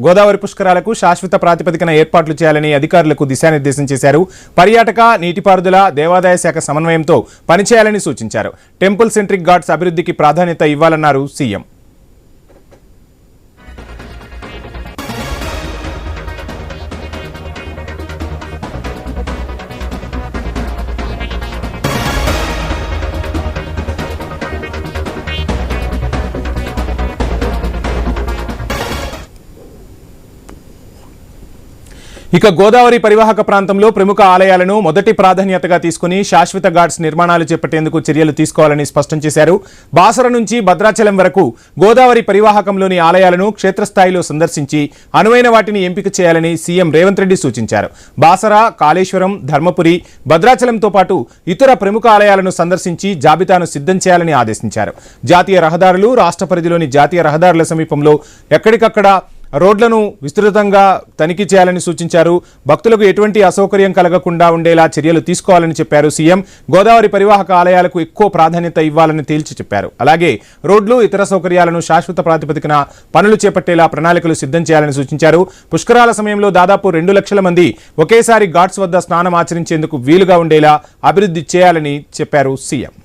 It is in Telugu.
గోదావరి పుష్కరాలకు శాశ్వత ప్రాతిపదికన ఏర్పాట్లు చేయాలని అధికారులకు దిశానిర్దేశం చేశారు. పర్యాటక, నీటిపారుదల, దేవాదాయ శాఖ సమన్వయంతో పనిచేయాలని సూచించారు. టెంపుల్ సెంట్రిక్ ఘాట్స్ అభివృద్ధికి ప్రాధాన్యత ఇవ్వాలన్నారు సీఎం. ఇక గోదావరి పరివాహక ప్రాంతంలో ప్రముఖ ఆలయాలను మొదటి ప్రాధాన్యతగా తీసుకుని శాశ్వత ఘాట్స్ నిర్మాణాలు చేపట్టేందుకు చర్యలు తీసుకోవాలని స్పష్టం చేశారు. బాసర నుంచి భద్రాచలం వరకు గోదావరి పరివాహకంలోని ఆలయాలను క్షేత్రస్థాయిలో సందర్శించి అనువైన వాటిని ఎంపిక చేయాలని సీఎం రేవంత్ రెడ్డి సూచించారు. బాసర, కాళేశ్వరం, ధర్మపురి, భద్రాచలంతో పాటు ఇతర ప్రముఖ ఆలయాలను సందర్శించి జాబితాను సిద్ధం చేయాలని ఆదేశించారు. జాతీయ రహదారులు, రాష్ట్ర పరిధిలోని జాతీయ రహదారుల సమీపంలో ఎక్కడికక్కడ రోడ్లను విస్తృతంగా తనిఖీ చేయాలని సూచించారు. భక్తులకు ఎటువంటి అసౌకర్యం కలగకుండా ఉండేలా చర్యలు తీసుకోవాలని చెప్పారు సీఎం. గోదావరి పరివాహక ఆలయాలకు ఎక్కువ ప్రాధాన్యత ఇవ్వాలని తేల్చి చెప్పారు. అలాగే రోడ్లు, ఇతర సౌకర్యాలను శాశ్వత ప్రాతిపదికన పనులు చేపట్టేలా ప్రణాళికలు సిద్ధం చేయాలని సూచించారు. పుష్కరాల సమయంలో దాదాపు 2 లక్షల మంది ఒకేసారి ఘాట్స్ వద్ద స్నానం ఆచరించేందుకు వీలుగా ఉండేలా అభివృద్ధి చేయాలని చెప్పారు సీఎం.